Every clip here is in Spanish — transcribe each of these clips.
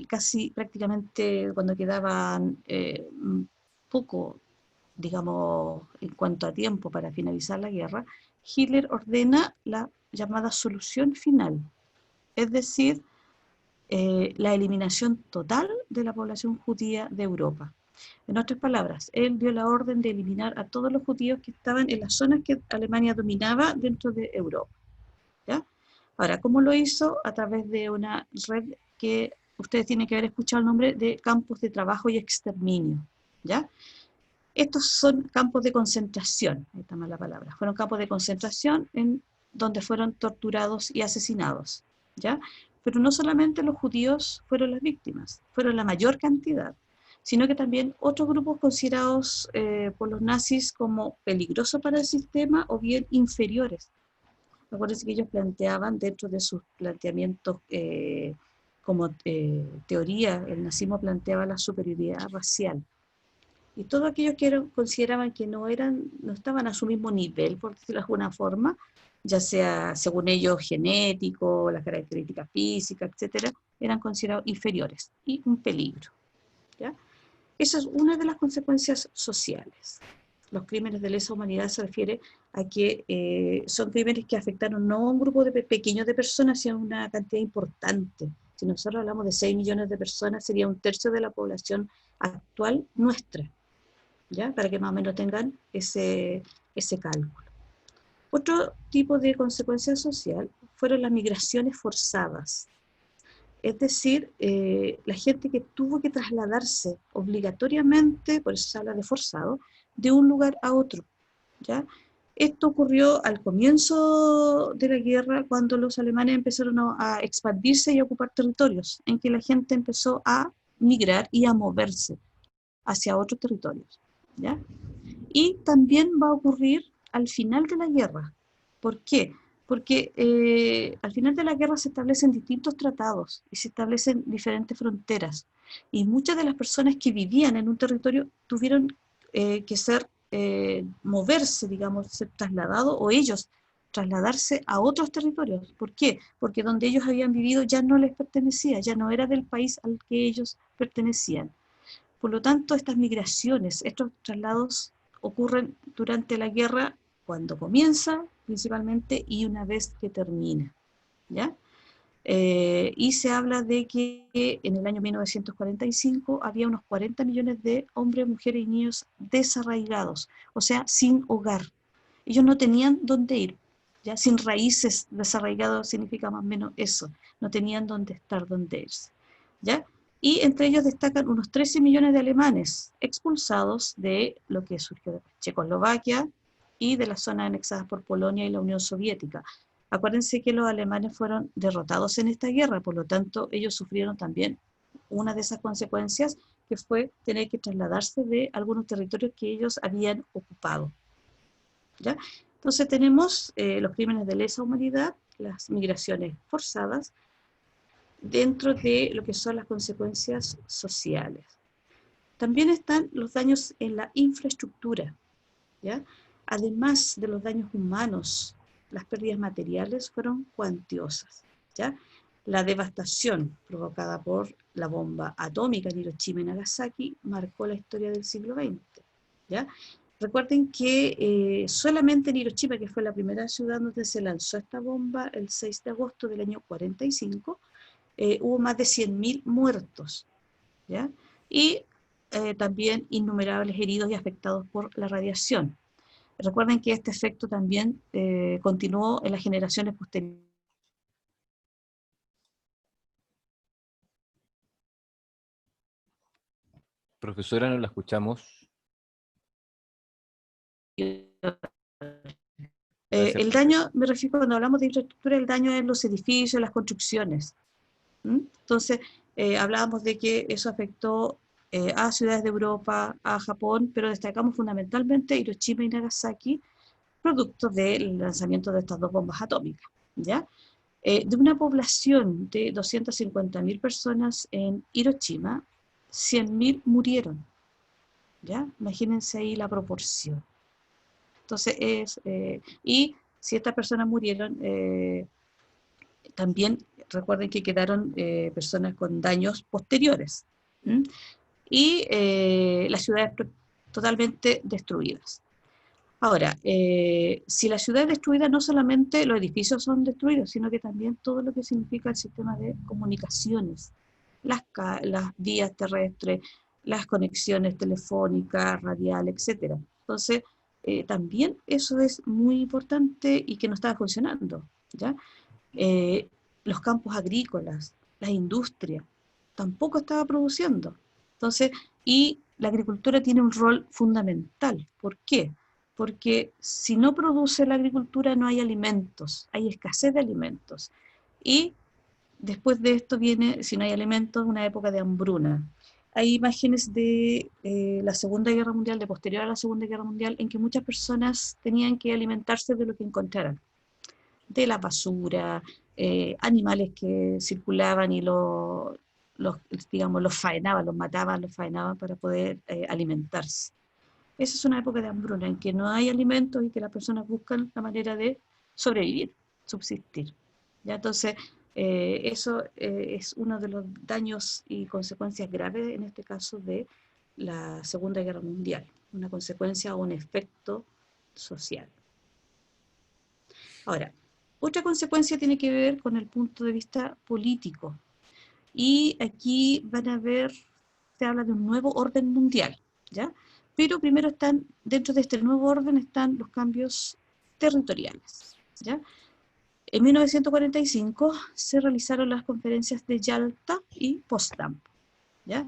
casi prácticamente cuando quedaban poco, digamos, en cuanto a tiempo para finalizar la guerra, Hitler ordena la llamada solución final, es decir, la eliminación total de la población judía de Europa. En otras palabras, él dio la orden de eliminar a todos los judíos que estaban en las zonas que Alemania dominaba dentro de Europa. ¿Ya? Ahora, ¿cómo lo hizo? A través de una red que ustedes tienen que haber escuchado el nombre de campos de trabajo y exterminio. ¿Ya? Estos son campos de concentración, ahí está mal la palabra, fueron campos de concentración en donde fueron torturados y asesinados. ¿Ya? Pero no solamente los judíos fueron las víctimas, fueron la mayor cantidad, sino que también otros grupos considerados por los nazis como peligrosos para el sistema o bien inferiores. Acuérdense que ellos planteaban dentro de sus planteamientos como teoría, el nazismo planteaba la superioridad racial. Y todos aquellos que consideraban que no estaban a su mismo nivel, por decirlo de alguna forma, ya sea según ellos genético, las características físicas, etcétera, eran considerados inferiores y un peligro. ¿Ya? Esa es una de las consecuencias sociales. Los crímenes de lesa humanidad se refiere a que son crímenes que afectaron no a un grupo pequeño de personas, sino a una cantidad importante. Si nosotros hablamos de 6 millones de personas, sería un tercio de la población actual nuestra, ¿ya? Para que más o menos tengan ese cálculo. Otro tipo de consecuencia social fueron las migraciones forzadas. Es decir, la gente que tuvo que trasladarse obligatoriamente, por eso se habla de forzado, de un lugar a otro. ¿Ya? Esto ocurrió al comienzo de la guerra, cuando los alemanes empezaron a expandirse y a ocupar territorios, en que la gente empezó a migrar y a moverse hacia otros territorios. ¿Ya? Y también va a ocurrir al final de la guerra. ¿Por qué? Porque al final de la guerra se establecen distintos tratados y se establecen diferentes fronteras. Y muchas de las personas que vivían en un territorio tuvieron que moverse, digamos, ser trasladados, o ellos trasladarse a otros territorios. ¿Por qué? Porque donde ellos habían vivido ya no les pertenecía, ya no era del país al que ellos pertenecían. Por lo tanto, estas migraciones, estos traslados ocurren durante la guerra, cuando comienza principalmente y una vez que termina. ¿Ya? Y se habla de que en el año 1945 había unos 40 millones de hombres, mujeres y niños desarraigados, o sea, sin hogar. Ellos no tenían dónde ir, ¿ya? Sin raíces, desarraigados significa más o menos eso, no tenían dónde estar, dónde irse. ¿Ya? Y entre ellos destacan unos 13 millones de alemanes expulsados de lo que surgió de Checoslovaquia y de las zonas anexadas por Polonia y la Unión Soviética. Acuérdense que los alemanes fueron derrotados en esta guerra, por lo tanto ellos sufrieron también una de esas consecuencias, que fue tener que trasladarse de algunos territorios que ellos habían ocupado. ¿Ya? Entonces tenemos los crímenes de lesa humanidad, las migraciones forzadas, dentro de lo que son las consecuencias sociales. También están los daños en la infraestructura, ¿ya? Además de los daños humanos, las pérdidas materiales fueron cuantiosas, ¿ya? La devastación provocada por la bomba atómica en Hiroshima y Nagasaki marcó la historia del siglo XX, ¿ya? Recuerden que solamente en Hiroshima, que fue la primera ciudad donde se lanzó esta bomba el 6 de agosto del año 45, hubo más de 100.000 muertos, ¿ya? Y también innumerables heridos y afectados por la radiación. Recuerden que este efecto también continuó en las generaciones posteriores. Profesora, no la escuchamos. El daño, me refiero cuando hablamos de infraestructura, el daño en los edificios, las construcciones. Entonces, hablábamos de que eso afectó a ciudades de Europa, a Japón, pero destacamos fundamentalmente Hiroshima y Nagasaki, producto del lanzamiento de estas dos bombas atómicas, ¿ya? De una población de 250.000 personas en Hiroshima, 100.000 murieron, ¿ya? Imagínense ahí la proporción. Entonces, y si estas personas murieron, también recuerden que quedaron personas con daños posteriores. ¿Mm? Y las ciudades totalmente destruidas. Ahora, si la ciudad es destruida, no solamente los edificios son destruidos, sino que también todo lo que significa el sistema de comunicaciones, las vías terrestres, las conexiones telefónicas, radiales, etc. Entonces, también eso es muy importante y que no estaba funcionando, ¿ya? Eh, los campos agrícolas, la industria, tampoco estaba produciendo. Entonces, y la agricultura tiene un rol fundamental. ¿Por qué? Porque si no produce la agricultura no hay alimentos, hay escasez de alimentos. Y después de esto viene, si no hay alimentos, una época de hambruna. Hay imágenes de la Segunda Guerra Mundial, de posterior a la Segunda Guerra Mundial, en que muchas personas tenían que alimentarse de lo que encontraran, de la basura, animales que circulaban y digamos, los faenaban, los faenaban para poder alimentarse. Esa es una época de hambruna en que no hay alimentos y que las personas buscan la manera de sobrevivir, subsistir. ¿Ya? Entonces, eso es uno de los daños y consecuencias graves, en este caso, de la Segunda Guerra Mundial, una consecuencia o un efecto social. Ahora, otra consecuencia tiene que ver con el punto de vista político. Y aquí van a ver, se habla de un nuevo orden mundial, ¿ya? Pero primero están, dentro de este nuevo orden están los cambios territoriales, ¿ya? En 1945 se realizaron las conferencias de Yalta y Potsdam, ¿ya?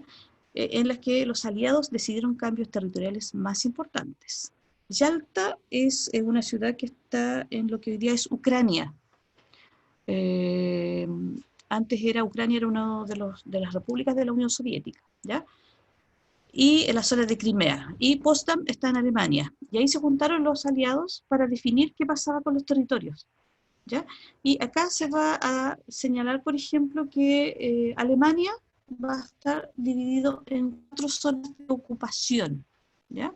En las que los aliados decidieron cambios territoriales más importantes. Yalta es una ciudad que está en lo que hoy día es Ucrania. Eh, Antes Ucrania era una de las repúblicas de la Unión Soviética, ¿ya? Y en la zona de Crimea. Y Potsdam está en Alemania. Y ahí se juntaron los aliados para definir qué pasaba con los territorios, ¿ya? Y acá se va a señalar, por ejemplo, que Alemania va a estar dividido en 4 zonas de ocupación, ¿ya?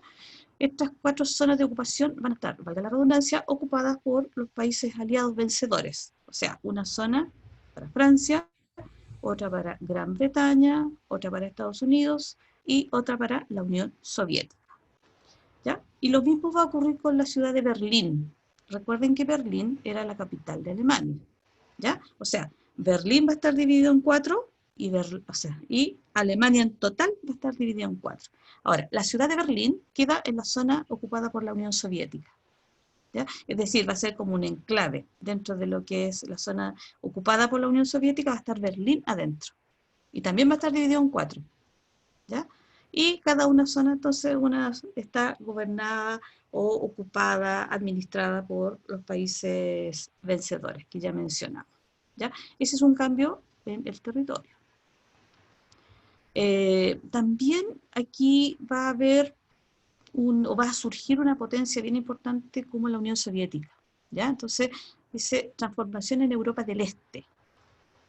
Estas 4 zonas de ocupación van a estar, valga la redundancia, ocupadas por los países aliados vencedores. O sea, una zona para Francia, otra para Gran Bretaña, otra para Estados Unidos y otra para la Unión Soviética, ¿ya? Y lo mismo va a ocurrir con la ciudad de Berlín. Recuerden que Berlín era la capital de Alemania, ¿ya? O sea, Berlín va a estar dividido en 4 y Alemania en total va a estar dividida en 4. Ahora, la ciudad de Berlín queda en la zona ocupada por la Unión Soviética, ¿ya? Es decir, va a ser como un enclave dentro de lo que es la zona ocupada por la Unión Soviética, va a estar Berlín adentro. Y también va a estar dividido en 4, ¿ya? Y cada una zona, entonces, está gobernada o ocupada, administrada por los países vencedores que ya mencionamos, ¿ya? Ese es un cambio en el territorio. También aquí va a haber o va a surgir una potencia bien importante como la Unión Soviética, ¿ya? Entonces, dice transformación en Europa del Este,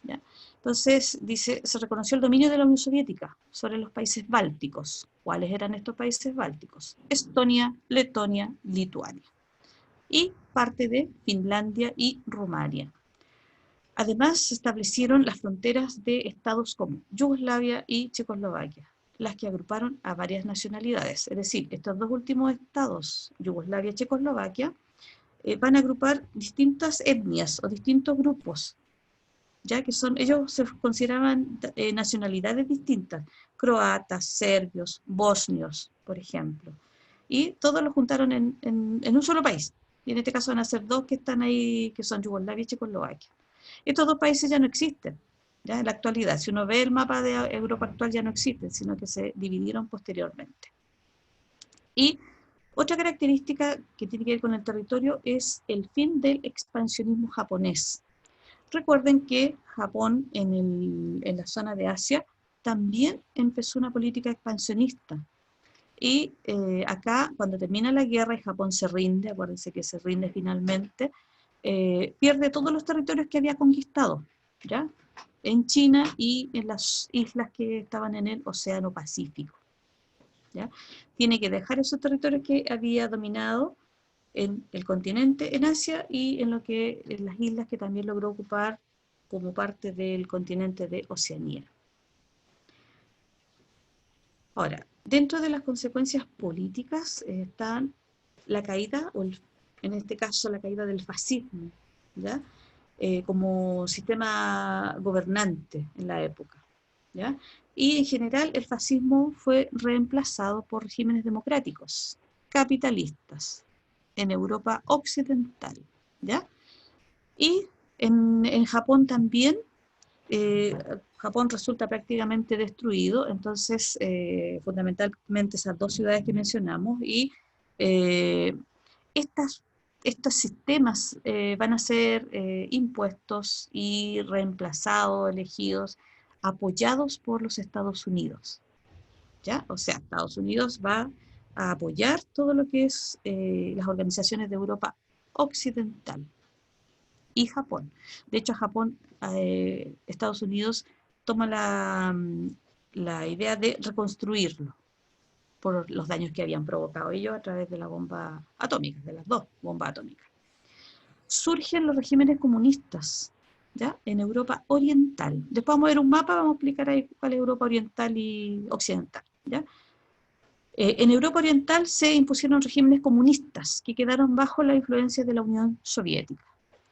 ¿ya? Entonces, dice, se reconoció el dominio de la Unión Soviética sobre los países bálticos. ¿Cuáles eran estos países bálticos? Estonia, Letonia, Lituania. Y parte de Finlandia y Rumania. Además, se establecieron las fronteras de estados como Yugoslavia y Checoslovaquia, las que agruparon a varias nacionalidades. Es decir, estos dos últimos estados, Yugoslavia y Checoslovaquia, van a agrupar distintas etnias o distintos grupos, ya que ellos se consideraban nacionalidades distintas, croatas, serbios, bosnios, por ejemplo. Y todos los juntaron en un solo país. Y en este caso van a ser 2 que están ahí, que son Yugoslavia y Checoslovaquia. Estos 2 países ya no existen, ya en la actualidad. Si uno ve el mapa de Europa actual, ya no existen, sino que se dividieron posteriormente. Y otra característica que tiene que ver con el territorio es el fin del expansionismo japonés. Recuerden que Japón en la zona de Asia también empezó una política expansionista. Y acá, cuando termina la guerra y Japón se rinde, acuérdense que se rinde finalmente, pierde todos los territorios que había conquistado, ¿ya? En China y en las islas que estaban en el Océano Pacífico, ¿ya? Tiene que dejar esos territorios que había dominado en el continente, en Asia, y en las islas que también logró ocupar como parte del continente de Oceanía. Ahora, dentro de las consecuencias políticas están la caída, en este caso la caída del fascismo, ¿ya? Como sistema gobernante en la época, ¿ya? Y en general el fascismo fue reemplazado por regímenes democráticos, capitalistas, en Europa occidental, ¿ya? Y en Japón también, Japón resulta prácticamente destruido, entonces fundamentalmente esas dos ciudades que mencionamos, y eh, estos sistemas van a ser impuestos y reemplazados, elegidos, apoyados por los Estados Unidos, ¿ya? O sea, Estados Unidos va a apoyar todo lo que es las organizaciones de Europa occidental y Japón. De hecho, Japón, Estados Unidos toma la idea de reconstruirlo por los daños que habían provocado ellos a través de la bomba atómica, de las dos bombas atómicas. Surgen los regímenes comunistas, ¿ya? En Europa Oriental. Después vamos a ver un mapa, vamos a explicar ahí cuál es Europa Oriental y Occidental, ¿ya? En Europa Oriental se impusieron regímenes comunistas que quedaron bajo la influencia de la Unión Soviética.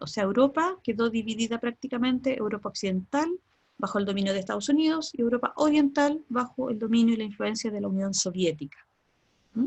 O sea, Europa quedó dividida prácticamente, Europa Occidental bajo el dominio de Estados Unidos y Europa Oriental bajo el dominio y la influencia de la Unión Soviética. ¿Mm?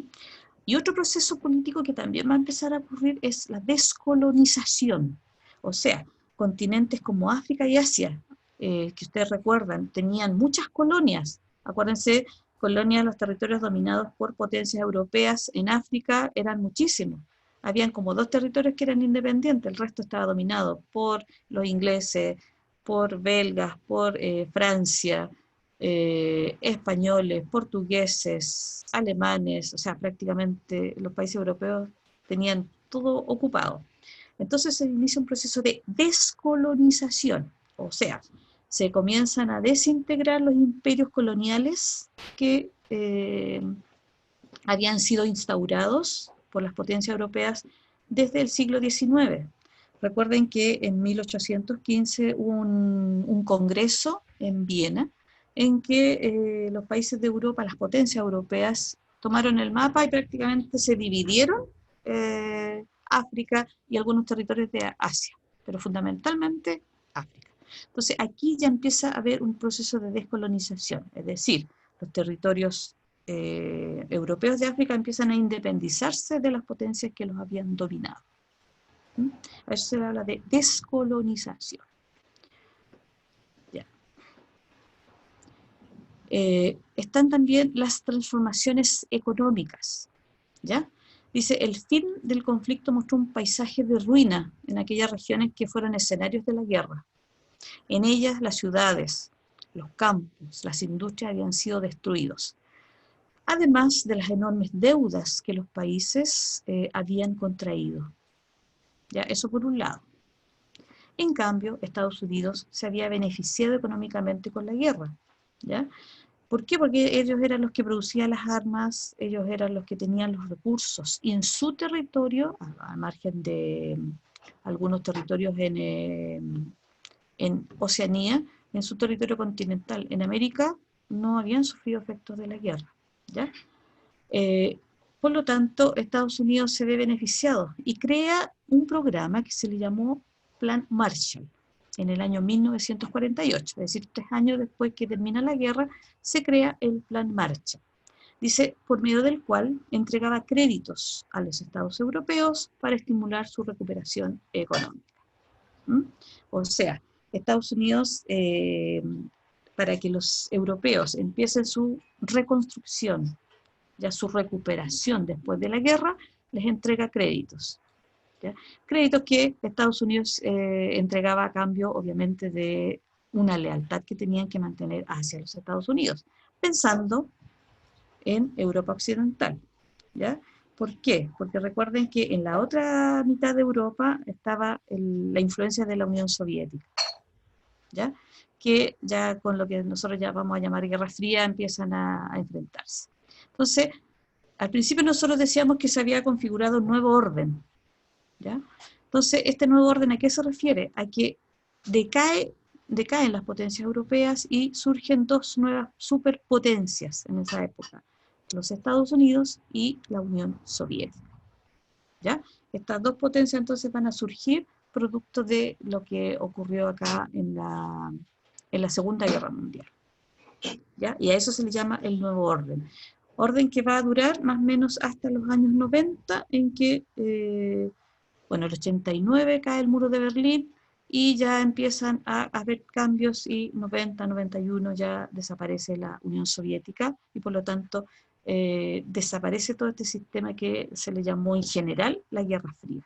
Y otro proceso político que también va a empezar a ocurrir es la descolonización. O sea, continentes como África y Asia, que ustedes recuerdan, tenían muchas colonias. Acuérdense, colonias, los territorios dominados por potencias europeas en África eran muchísimos. Habían como 2 territorios que eran independientes, el resto estaba dominado por los ingleses, por belgas, por Francia, españoles, portugueses, alemanes, o sea, prácticamente los países europeos tenían todo ocupado. Entonces se inicia un proceso de descolonización, o sea, se comienzan a desintegrar los imperios coloniales que habían sido instaurados por las potencias europeas desde el siglo XIX. Recuerden que en 1815 hubo un congreso en Viena en que los países de Europa, las potencias europeas, tomaron el mapa y prácticamente se dividieron África y algunos territorios de Asia, pero fundamentalmente África. Entonces aquí ya empieza a haber un proceso de descolonización, es decir, los territorios europeos de África empiezan a independizarse de las potencias que los habían dominado. A eso se habla de descolonización. Ya. Están también las transformaciones económicas, ¿ya? Dice, el fin del conflicto mostró un paisaje de ruina en aquellas regiones que fueron escenarios de la guerra. En ellas las ciudades, los campos, las industrias habían sido destruidos, además de las enormes deudas que los países habían contraído. ¿Ya? Eso por un lado. En cambio, Estados Unidos se había beneficiado económicamente con la guerra, ¿ya? ¿Por qué? Porque ellos eran los que producían las armas, ellos eran los que tenían los recursos, y en su territorio, al margen de algunos territorios en Oceanía, en su territorio continental, en América, no habían sufrido efectos de la guerra, ¿ya? Por lo tanto, Estados Unidos se ve beneficiado y crea un programa que se le llamó Plan Marshall en el año 1948, es decir, 3 años después que termina la guerra, se crea el Plan Marshall. Dice, por medio del cual entregaba créditos a los estados europeos para estimular su recuperación económica. ¿Mm? O sea, Estados Unidos, para que los europeos empiecen su reconstrucción, ya su recuperación después de la guerra, les entrega créditos. ¿Ya? Créditos que Estados Unidos entregaba a cambio, obviamente, de una lealtad que tenían que mantener hacia los Estados Unidos, pensando en Europa Occidental. ¿Ya? ¿Por qué? Porque recuerden que en la otra mitad de Europa estaba la influencia de la Unión Soviética, ¿ya? Que ya con lo que nosotros ya vamos a llamar Guerra Fría empiezan a enfrentarse. Entonces, al principio nosotros decíamos que se había configurado un nuevo orden, ¿ya? Entonces, este nuevo orden, ¿a qué se refiere? A que decae decaen las potencias europeas y surgen dos nuevas superpotencias en esa época, los Estados Unidos y la Unión Soviética. ¿Ya? Estas dos potencias entonces van a surgir producto de lo que ocurrió acá en la Segunda Guerra Mundial. ¿Ya? Y a eso se le llama el nuevo orden. Orden que va a durar más o menos hasta los años 90, en que, bueno, el 89 cae el muro de Berlín, y ya empiezan a haber cambios, y 90, 91 ya desaparece la Unión Soviética, y por lo tanto desaparece todo este sistema que se le llamó en general la Guerra Fría.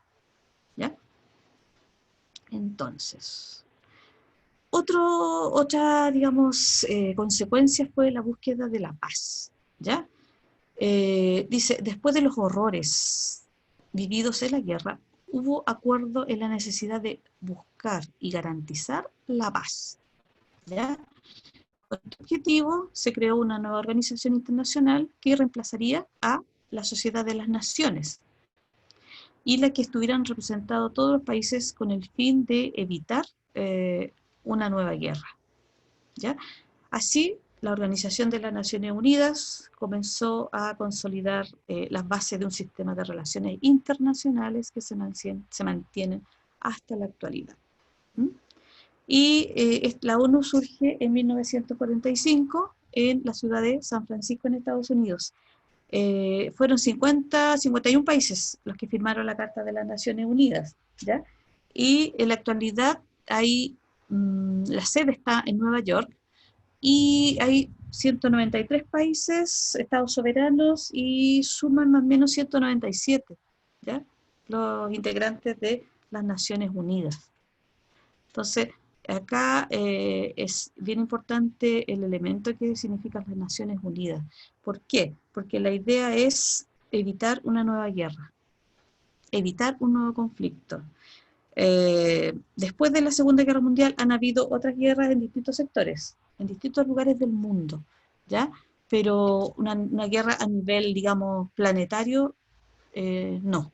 ¿Ya? Entonces, otra, digamos, consecuencia fue la búsqueda de la paz. ¿Ya? Dice, después de los horrores vividos en la guerra, hubo acuerdo en la necesidad de buscar y garantizar la paz. ¿Ya? Con este objetivo se creó una nueva organización internacional que reemplazaría a la Sociedad de las Naciones, y la que estuvieran representados todos los países con el fin de evitar una nueva guerra. ¿Ya? Así, la Organización de las Naciones Unidas comenzó a consolidar las bases de un sistema de relaciones internacionales que se mantienen hasta la actualidad. ¿Mm? Y la ONU surge en 1945 en la ciudad de San Francisco, en Estados Unidos. Fueron 51 países los que firmaron la Carta de las Naciones Unidas, ¿ya? Y en la actualidad la sede está en Nueva York, y hay 193 países, estados soberanos, y suman más o menos 197, ¿ya? Los integrantes de las Naciones Unidas. Entonces, acá es bien importante el elemento que significan las Naciones Unidas. ¿Por qué? Porque la idea es evitar una nueva guerra, evitar un nuevo conflicto. Después de la Segunda Guerra Mundial han habido otras guerras en distintos sectores, en distintos lugares del mundo, ¿ya? Pero una guerra a nivel, digamos, planetario, no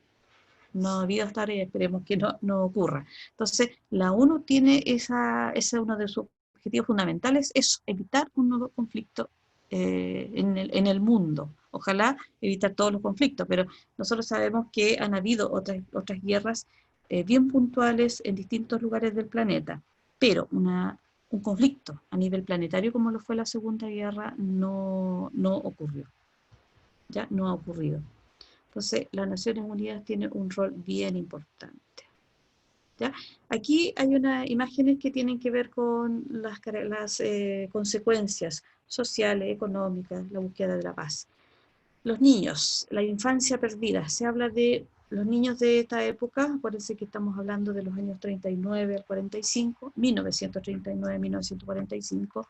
ha habido hasta ahora, y esperemos que no ocurra. Entonces, la ONU tiene ese uno de sus objetivos fundamentales, es evitar un nuevo conflicto en el mundo. Ojalá evitar todos los conflictos, pero nosotros sabemos que han habido otras guerras bien puntuales en distintos lugares del planeta, pero un conflicto a nivel planetario como lo fue la Segunda Guerra no ocurrió. ¿Ya? No ha ocurrido. Entonces, las Naciones Unidas tienen un rol bien importante. ¿Ya? Aquí hay unas imágenes que tienen que ver con las consecuencias sociales, económicas, la búsqueda de la paz. Los niños, la infancia perdida. Se habla de los niños de esta época, acuérdense que estamos hablando de los años 39 al 45, 1939, 1945,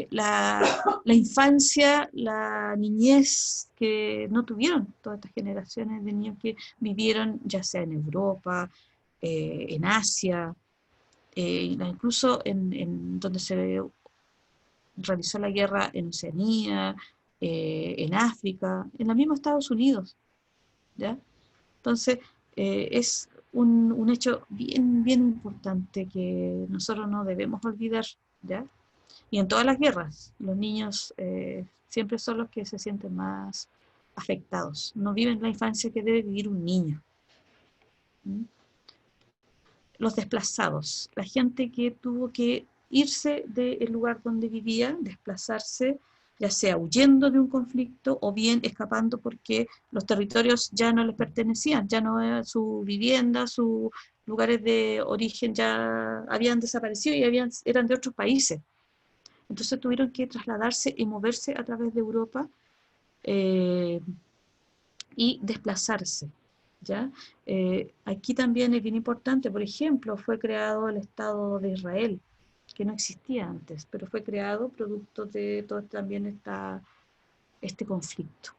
la infancia, la niñez que no tuvieron todas estas generaciones de niños que vivieron ya sea en Europa, en Asia, incluso en donde se realizó la guerra en Oceanía, en África, en los mismos Estados Unidos. ¿Ya? Entonces, es un hecho bien, bien importante que nosotros no debemos olvidar, ¿ya? Y en todas las guerras, los niños siempre son los que se sienten más afectados. No viven la infancia que debe vivir un niño. ¿Mm? Los desplazados, la gente que tuvo que irse del lugar donde vivía, desplazarse, ya sea huyendo de un conflicto o bien escapando porque los territorios ya no les pertenecían, ya no era su vivienda, sus lugares de origen ya habían desaparecido y eran de otros países. Entonces tuvieron que trasladarse y moverse a través de Europa y desplazarse. ¿Ya? Aquí también es bien importante, por ejemplo, fue creado el Estado de Israel, que no existía antes, pero fue creado producto de todo también este conflicto.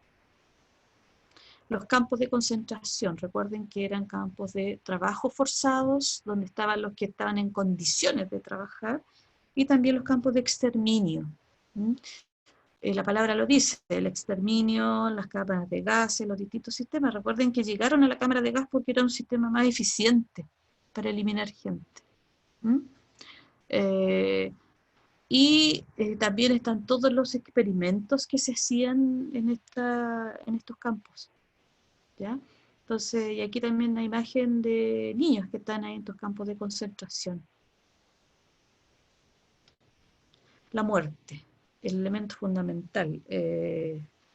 Los campos de concentración, recuerden que eran campos de trabajo forzados, donde estaban los que estaban en condiciones de trabajar, y también los campos de exterminio. La palabra lo dice, el exterminio, las cámaras de gases, los distintos sistemas. Recuerden que llegaron a la cámara de gas porque era un sistema más eficiente para eliminar gente. También están todos los experimentos que se hacían en estos campos, ¿ya? Entonces, y aquí también la imagen de niños que están ahí en estos campos de concentración. La muerte, el elemento fundamental.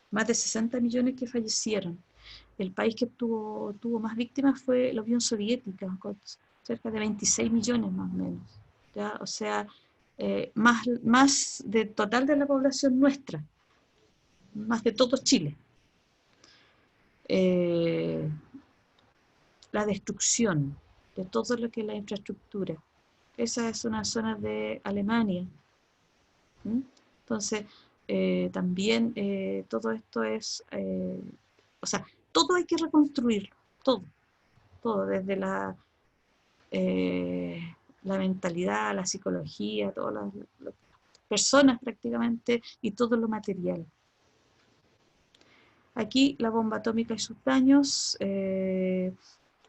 Más de 60 millones que fallecieron. El país que tuvo más víctimas fue la Unión Soviética, con cerca de 26 millones más o menos, ¿ya? O sea, más del total de la población nuestra, más de todo Chile. La destrucción de todo lo que es la infraestructura. Esa es una zona de Alemania. Entonces, también todo esto es, o sea, todo hay que reconstruirlo, todo, desde la mentalidad, la psicología, todas las personas prácticamente y todo lo material. Aquí la bomba atómica y sus daños.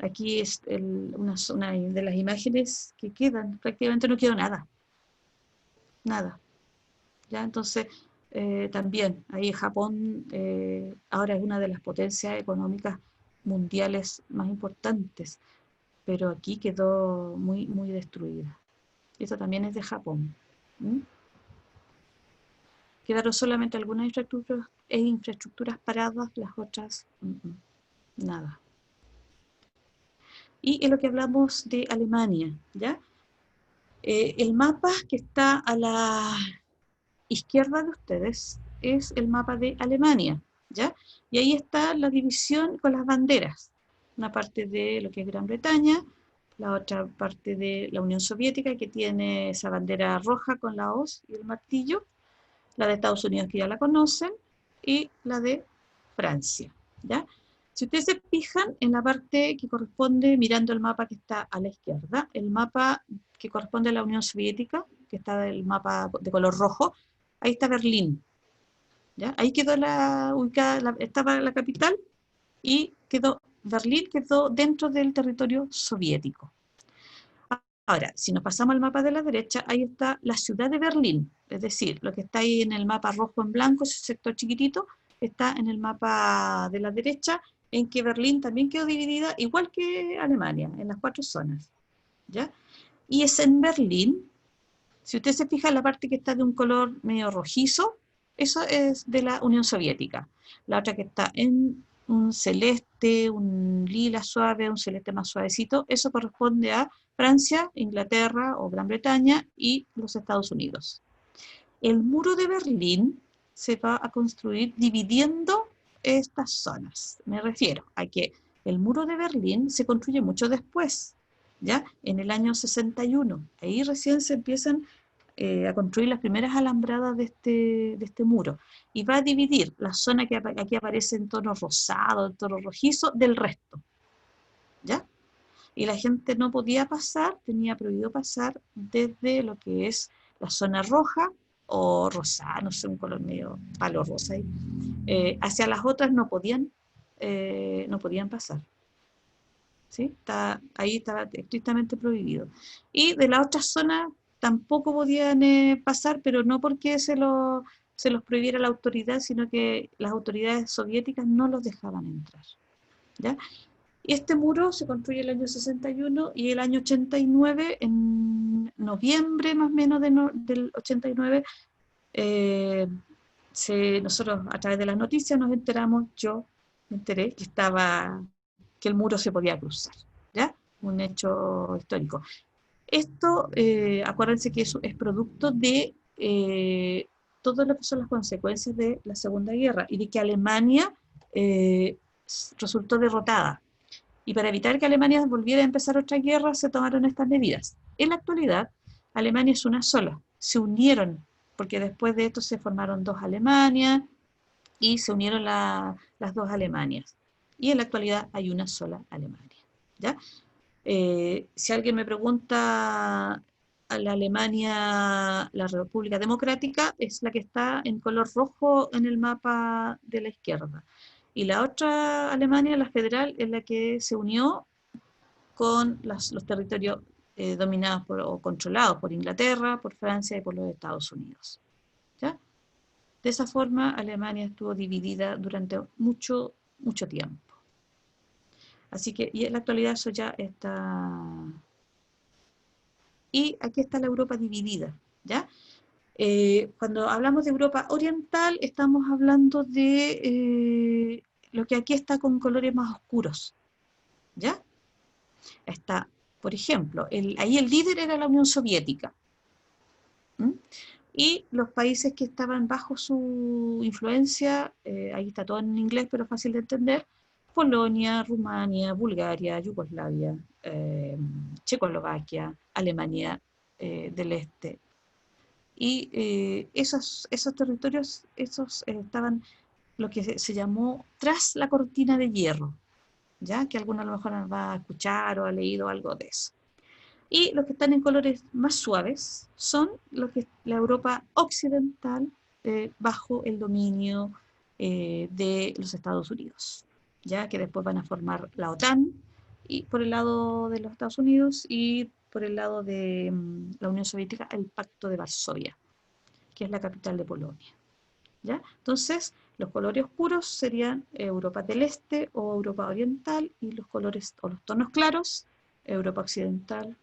Aquí es una de las imágenes que quedan, prácticamente no quedó nada. Nada. ¿Ya? Entonces, también ahí Japón ahora es una de las potencias económicas mundiales más importantes, pero aquí quedó muy, muy destruida. Esto también es de Japón. Quedaron solamente algunas infraestructuras paradas, las otras, nada. Y en lo que hablamos de Alemania, ¿ya? El mapa que está a la izquierda de ustedes es el mapa de Alemania, ¿ya? Y ahí está la división con las banderas. Una parte de lo que es Gran Bretaña, la otra parte de la Unión Soviética, que tiene esa bandera roja con la hoz y el martillo, la de Estados Unidos, que ya la conocen, y la de Francia, ¿ya? Si ustedes se fijan en la parte que corresponde, mirando el mapa que está a la izquierda, el mapa que corresponde a la Unión Soviética, que está el mapa de color rojo, ahí está Berlín, ¿ya? Ahí quedó ubicada, estaba la capital, y Berlín quedó dentro del territorio soviético. Ahora, si nos pasamos al mapa de la derecha, ahí está la ciudad de Berlín, es decir, lo que está ahí en el mapa rojo en blanco, ese sector chiquitito, está en el mapa de la derecha, en que Berlín también quedó dividida, igual que Alemania, en las 4 zonas, ¿ya? Y es en Berlín, si usted se fija en la parte que está de un color medio rojizo, eso es de la Unión Soviética. La otra que está en un celeste, un lila suave, un celeste más suavecito, eso corresponde a Francia, Inglaterra o Gran Bretaña y los Estados Unidos. El muro de Berlín se va a construir dividiendo estas zonas. Me refiero a que el muro de Berlín se construye mucho después, ¿ya? En el año 61. Ahí recién se empiezan a construir las primeras alambradas de este muro. Y va a dividir la zona que aquí aparece en tono rosado, en tono rojizo, del resto, ¿ya? Y la gente no podía pasar, tenía prohibido pasar desde lo que es la zona roja o rosada, no sé, un color medio palo rosa ahí. Hacia las otras no podían pasar. ¿Sí? Ahí estaba estrictamente prohibido. Y de la otra zona tampoco podían pasar, pero no porque se los prohibiera la autoridad, sino que las autoridades soviéticas no los dejaban entrar, ¿ya? Y este muro se construye el año 61 y el año 89, en noviembre más o menos del 89, nosotros a través de las noticias nos enteramos, yo me enteré que el muro se podía cruzar, ¿ya? Un hecho histórico. Esto, acuérdense que es producto de todo lo que son las consecuencias de la Segunda Guerra y de que Alemania resultó derrotada. Y para evitar que Alemania volviera a empezar otra guerra, se tomaron estas medidas. En la actualidad, Alemania es una sola. Se unieron, porque después de esto se formaron 2 Alemanias y se unieron las 2 Alemanias. Y en la actualidad hay una sola Alemania, ¿ya? Si alguien me pregunta, a la Alemania, la República Democrática, es la que está en color rojo en el mapa de la izquierda. Y la otra Alemania, la federal, es la que se unió con los territorios dominados o controlados por Inglaterra, por Francia y por los Estados Unidos. ¿Ya? De esa forma, Alemania estuvo dividida durante mucho, mucho tiempo. Así que, y en la actualidad eso ya está... Y aquí está la Europa dividida, ¿ya? Cuando hablamos de Europa oriental, estamos hablando de lo que aquí está con colores más oscuros, ¿ya? Está, por ejemplo, ahí el líder era la Unión Soviética, ¿m? Y los países que estaban bajo su influencia, ahí está todo en inglés, pero fácil de entender: Polonia, Rumania, Bulgaria, Yugoslavia, Checoslovaquia, Alemania del Este. Y esos territorios estaban lo que se llamó tras la cortina de hierro, ¿ya? Que alguno a lo mejor va a escuchar o ha leído algo de eso. Y los que están en colores más suaves son la Europa occidental bajo el dominio de los Estados Unidos, ya que después van a formar la OTAN y por el lado de los Estados Unidos, y por el lado de la Unión Soviética el Pacto de Varsovia, que es la capital de Polonia. ¿Ya? Entonces, los colores oscuros serían Europa del Este o Europa Oriental, y los colores o los tonos claros, Europa Occidental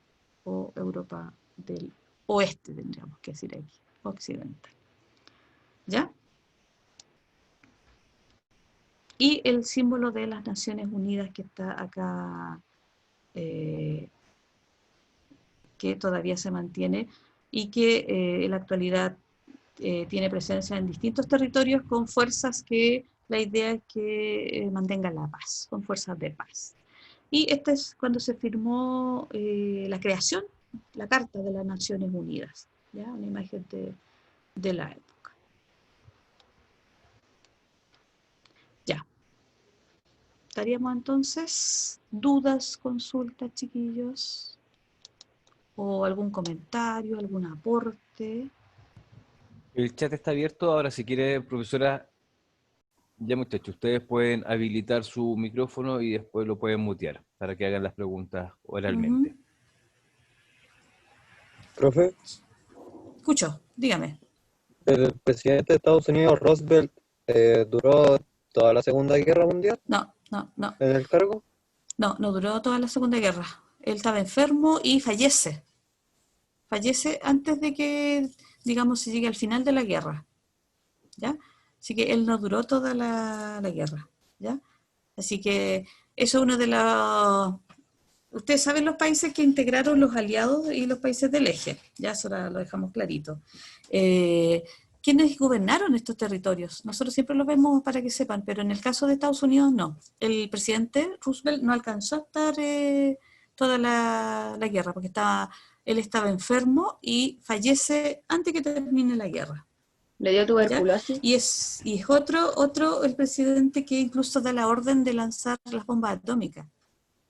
o Europa del Oeste, tendríamos que decir aquí, Occidental. ¿Ya? Y el símbolo de las Naciones Unidas que está acá, que todavía se mantiene y que en la actualidad tiene presencia en distintos territorios con fuerzas que la idea es que mantengan la paz, con fuerzas de paz. Y este es cuando se firmó la creación, la Carta de las Naciones Unidas, ¿ya? Una imagen de la época. Ya. ¿Estaríamos entonces? ¿Dudas, consultas, chiquillos? ¿O algún comentario, algún aporte? El chat está abierto. Ahora, si quiere, profesora, ya muchachos, ustedes pueden habilitar su micrófono y después lo pueden mutear para que hagan las preguntas oralmente. Profe, Escucho, dígame. el presidente de Estados Unidos, Roosevelt, duró toda la Segunda Guerra Mundial No. en el cargo. No duró toda la Segunda Guerra. Él estaba enfermo y fallece. Fallece antes de que, digamos, se llegue al final de la guerra, ¿ya? Así que él no duró toda la guerra, ¿ya? Así que eso es uno de los... Ustedes saben los países que integraron los aliados y los países del eje, ya eso lo dejamos clarito. ¿Quiénes gobernaron estos territorios? Nosotros siempre los vemos para que sepan, pero en el caso de Estados Unidos no. El presidente Roosevelt no alcanzó a estar toda la guerra, porque él estaba enfermo y fallece antes que termine la guerra. ¿Le dio ¿Ya? tuberculosis? Y es otro el presidente que incluso da la orden de lanzar las bombas atómicas,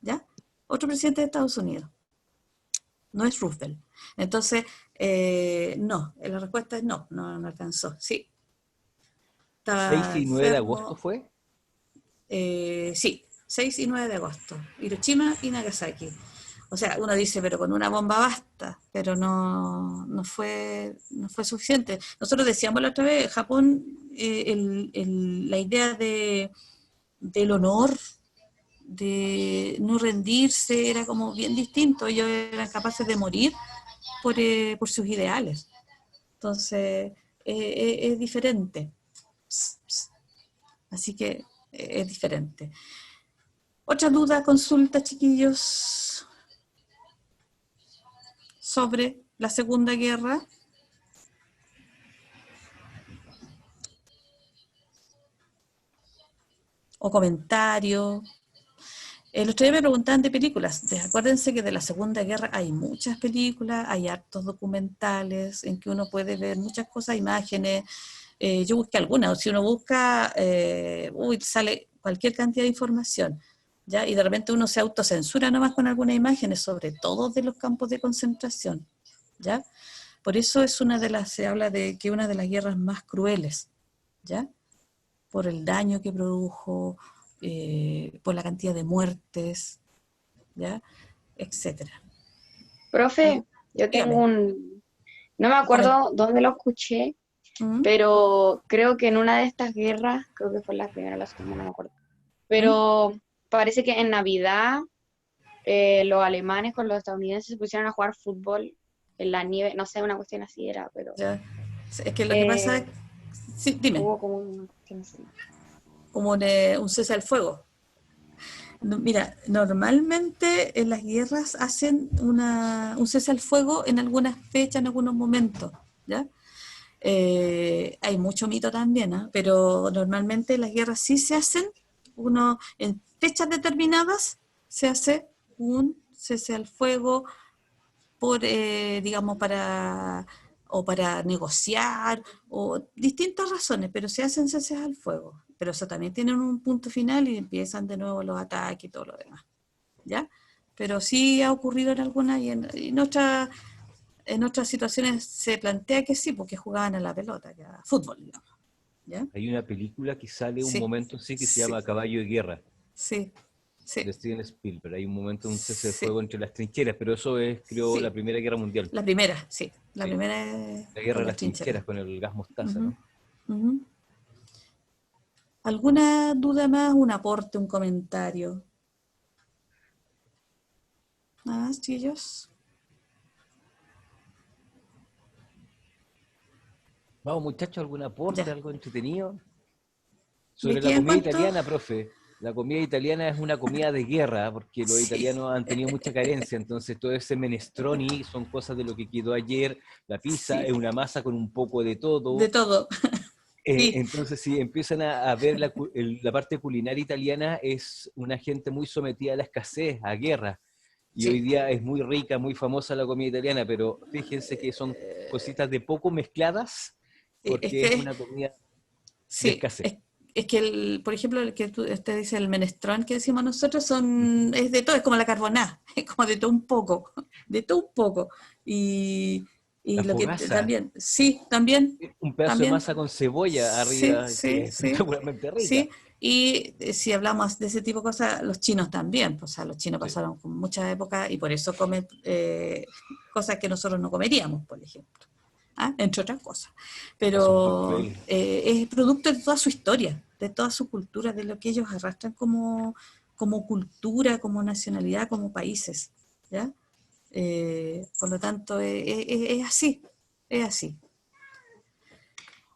¿ya? Otro presidente de Estados Unidos. No es Roosevelt. Entonces, no, la respuesta es no alcanzó. Sí. Estaba 6 y 9 de enfermo. agosto fue. Sí, 6 y 9 de agosto. Hiroshima y Nagasaki. O sea, uno dice, pero con una bomba basta, pero no fue suficiente. Nosotros decíamos la otra vez, Japón, la idea del honor, de no rendirse, era como bien distinto. Ellos eran capaces de morir por sus ideales. Entonces, es diferente. Así que es diferente. ¿Otra duda, consulta, chiquillos, sobre la Segunda Guerra? ¿O comentario? El otro día me preguntaban de películas. Acuérdense que de la Segunda Guerra hay muchas películas, hay hartos documentales en que uno puede ver muchas cosas, imágenes. Yo busqué algunas. Si uno busca, sale cualquier cantidad de información, ¿ya? Y de repente uno se autocensura nomás con algunas imágenes, sobre todo de los campos de concentración, ¿ya? Por eso se habla de que una de las guerras más crueles, ¿ya? Por el daño que produjo, por la cantidad de muertes, ¿ya? Etcétera. Profe, yo tengo Dígame. no me acuerdo dónde lo escuché, ¿Mm? pero creo que en una de estas guerras, creo que fue la primera o la segunda, no me acuerdo, ¿Mm? pero parece que en Navidad los alemanes con los estadounidenses se pusieron a jugar fútbol en la nieve, no sé, una cuestión así era, pero Ya. Es que lo que pasa, eh, sí, dime, hubo como una cuestión así. como un cese al fuego. Mira, normalmente en las guerras hacen un cese al fuego en algunas fechas, en algunos momentos, ¿ya? Hay mucho mito también, ¿eh? Pero normalmente las guerras sí se hacen, en fechas determinadas se hace un cese al fuego digamos, para negociar, o distintas razones, pero se hacen ceses al fuego. Pero eso también tienen un punto final y empiezan de nuevo los ataques y todo lo demás, ¿ya? Pero sí ha ocurrido en algunas y en otras situaciones se plantea que sí, porque jugaban a la pelota, ya, fútbol, digamos, ¿ya? Hay una película que sale un Sí, momento así que se sí, llama Caballo de Guerra, sí, sí, de Steven Spielberg. Hay un momento, un cese de sí, fuego entre las trincheras, pero eso es, creo, la sí. Primera Guerra Mundial. La primera, sí, la Sí, primera es la guerra con de las las trincheras. trincheras con el gas mostaza, Ujú, ¿no? ujú. ¿Alguna duda más? Un aporte, un comentario. ¿Nada más, chillos? Vamos, muchachos, ¿algún aporte, Ya. algo entretenido? ¿De Sobre la qué en comida cuanto? italiana, profe. La comida italiana es una comida de guerra, porque los Sí, italianos han tenido mucha carencia, entonces todo ese menestroni son cosas de lo que quedó ayer. La pizza sí, es una masa con un poco de de todo. todo. Sí, Entonces, si empiezan a ver la parte culinaria italiana, es una gente muy sometida a la escasez, a guerra. Y hoy sí. día es muy rica, muy famosa la comida italiana, pero fíjense que son cositas de poco mezcladas, Es porque es que, una comida de sí, escasez. es que por ejemplo, el que usted dice, el menestrón que decimos nosotros, es de todo, es como la carbonada, es como de todo un poco, de todo un poco. Y, y La lo que fogaza, también, sí, también, un pedazo de también, masa con cebolla sí, arriba, que sí, es sí. espectacularmente rica. Sí, y si hablamos de ese tipo de cosas, los chinos también, pues, o sea, los chinos Sí, pasaron con mucha época y por eso comen cosas que nosotros no comeríamos, por ejemplo, ¿ah? Entre otras cosas. hace un buen Pero papel. es producto de toda su historia, de toda su cultura, de lo que ellos arrastran como cultura, como nacionalidad, como países, ¿ya? Por lo tanto, es así, es así.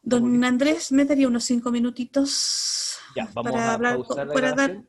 ¿Estamos Don listos? Andrés, me daría unos 5 minutitos Ya, vamos para a hablar, pausar la para dar, grabación.